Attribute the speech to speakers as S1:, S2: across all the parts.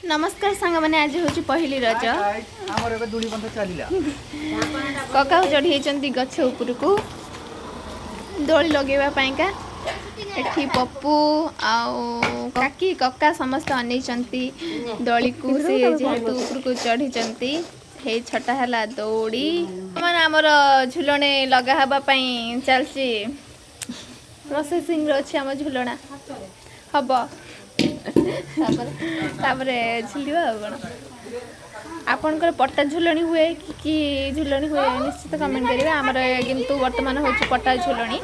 S1: नमस्कार सांग मैंने आज हूँ पहली रज कका चढ़ी गछ उपरकू दोली लगेवाईका एठी पप्पू काकी कका समस्त अनैचंती दोली को से जेहेतु उपरकू चढ़ी हे छटा है दौड़ी मैंने आमर झुलणे लगा हवाई चलती प्रोसेसिंग अच्छे आम झुलना हम झुलिया कौन आपणकर पट्टा झुलणी हुए कि झुलणी हुए निश्चित कमेंट करेंगे आमर किंतु वर्तमान हूँ पट्टा झुलणी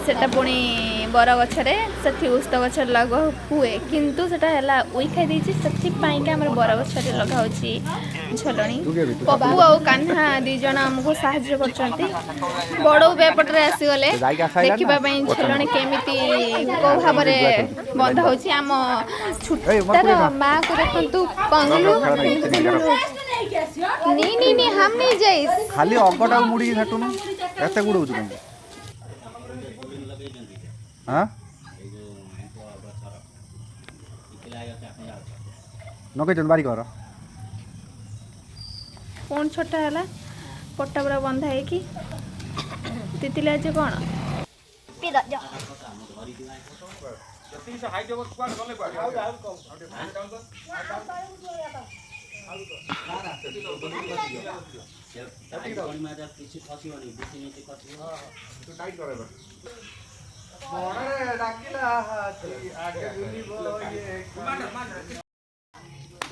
S1: सेटा पुणी बर गछरे से उस्त गछ लग हुए किंतु सेटा है उई खाई देछि सेथिपाई आमर बर गछरे लगा होछि झुलणी पप्पू और कान्हा दी जण हमको साहाय्य करछंती बड़ बेपटरे आसीगले देखिबा पई झुलणी केमिति को भाबरे बंध होछि आम छुट्टार माँ को देखंतु पंगलू नी नी हम नहीं जाई
S2: खाली अगटा मुड़ी छाटुनु एते गुडौ छु हाँ नके जनबारी कर
S1: कौन छोटा है पट्टा पूरा बंधा है कि तितिले आज कौन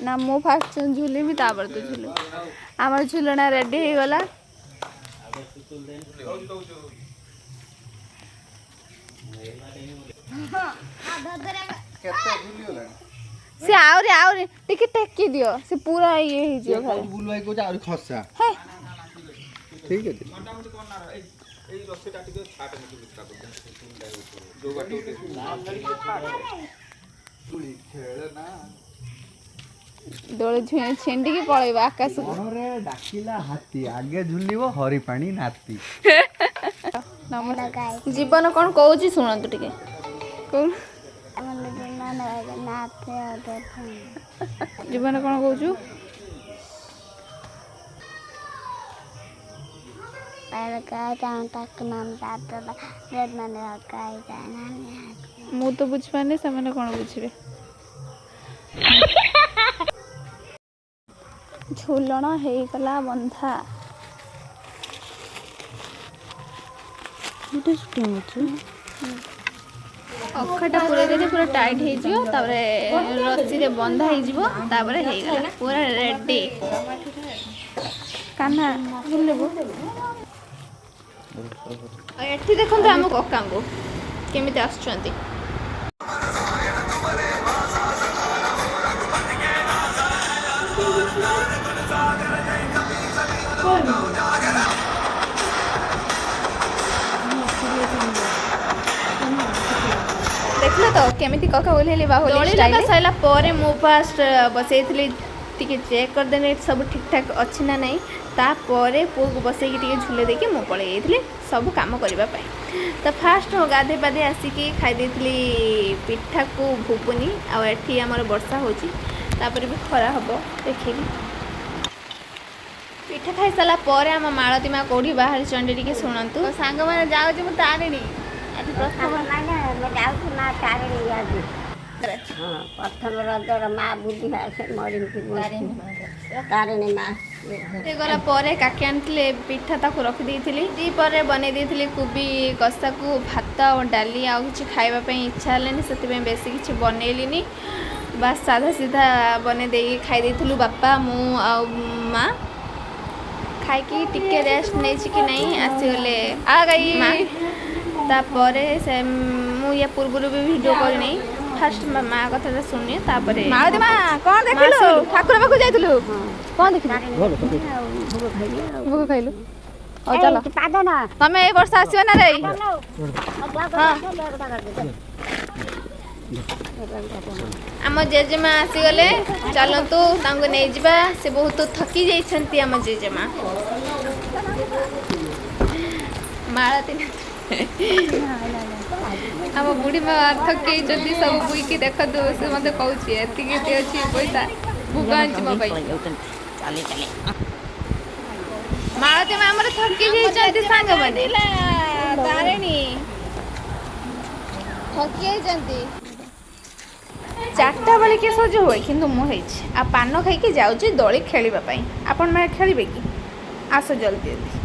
S1: ना मु फास्ट झुली भी तापर तो झुलू आमर झुलना रेडी हो गला से आउरी टिके टेकी दियो से पूरा ये ही जो खाली
S2: बुलवाई को आउरी खस्सा
S1: है
S2: ठीक है
S1: दौड़ छेंडी की पड़े आकाश
S2: डाकिला हाथी आगे झुलिबो हरि पानी नाती
S1: जीवन कौन कहूँ शुणु टिके जीवन कौन कहूँ मु तो बुझपारे से कौन बुझे झुलण हो गला बंधा अखाटा पूरे देले पूरा टाइट हो रस्सी रे बंधा हो गला पूरा रेडी कान्हा झुलबो एठी देखो आम कका को केमिति आछंती देखल तो केमिति कका ओल्हेली बाहुली स्टाइल सैला परे मु फास्ट बसैथली टिके चेक कर देने सब ठीक ठाक अच्छी ना नहीं तापरे पुओ को बसैकी टिके झुले देके मु पळे जाइथली सब काम करबा पई तो फास्ट गाधे पाधे आसिकी खाई देथली पिठा को भुपुनी आ एठी हमर वर्षा होची तापर भी खरा हबो देखिली पिठा खाई सारा पर आम मालती माँ कौटी बाहर चंडी टिके शुणु सांग मैंने जाऊँ मु तारिणी
S3: प्रथम रजर माँ बुद्धि तारिणी माँ
S1: गला पर काकी आनी पिठा ताको रखी दी पर बन कोबी कषा को भात और डाली आउ कि खावाई इच्छा है से बेसी किसी बनैली बास साधा सीधा बन दे खाई बापा मु आ माँ खाई टिके रेस्ट नहीं कि नहीं आसीगले आ गई तापरे से मु या पूर्व भी वीडियो करनी फास्ट माँ कथा शुणी तापरे मालती माँ कौन देखिलु ठाकुर पाखु जाइलु कौन देखिलु भोग खाइलु ओ चलो तमे ए वर्ष आसीओ ना रे आम जेजेमा आसीगले चलतु तांको नहीं जिबा से बहुत थकी जाइछंती आम जेजेमा मालती आम बुढ़ी माँ थके जल्दी सब बुईकी देख दो से मत कहूँ एति अच्छी पैसा भोग आनी मो
S3: चले चले
S1: मालती माँ आमर थकी जाइए सांग मैंने तारिणी थकी जाइए 4टा बेले किए सज हुए कि मुझे आ पान खाई जाऊँ दली खेलवाई आपण मैंने खेलेंगे कि आस जल्दी जल्दी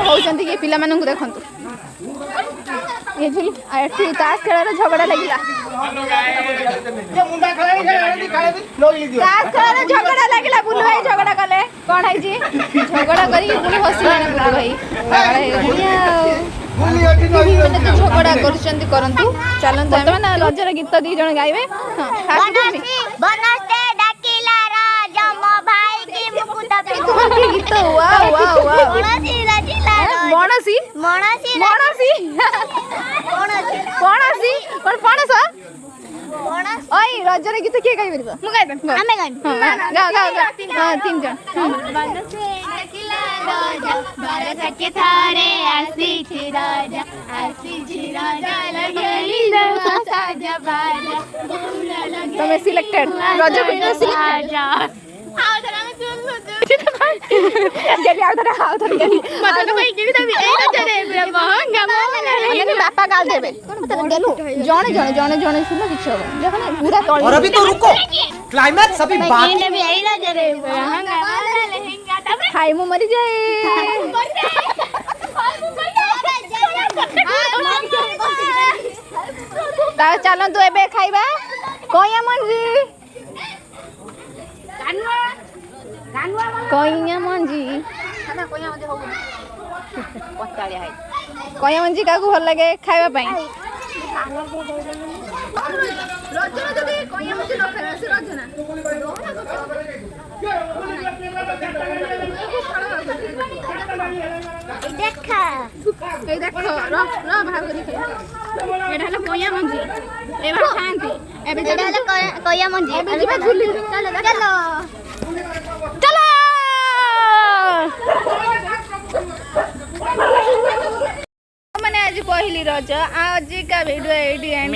S1: होती कि पिला मानू देखु ये ताश खेल झगड़ा लगे ताश खेल झगड़ा लगे बुलू भाई झगड़ा कले कौन है झगड़ा कर हसिले बुलू भाई झगड़ा करतु चलतु रजर गीत 2 जन गाइबे गीत मणसी पणस ओई रजर गीत किए गाई परबो मु गाइबे हमें गाइबे गा गा गा 3 जन तुम्हें सिलेक्टेड रज क्वीन सिलेक्टेड बापा गाल देवे जने जने जने जने सुनो किछ हो पूरा तळी
S4: और अभी तो रुको क्लाइमैक्स अभी बाकी
S1: हाय मु मरी जाए ता चलो तू एबे खाइबा कोया मंजी कोया मंजी कोया मंजी का भल लगे खाइबा पई मैंने आज पहली रज आज का वीडियो एडी एंड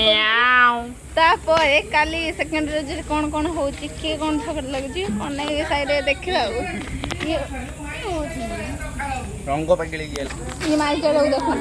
S1: तापर काली सेकंड रज कौन कौन हो किए कौन झगड़ा लगे कौन नहीं साइड देखा
S4: रंग पकड़ी
S1: ये मारी चढ़ देखो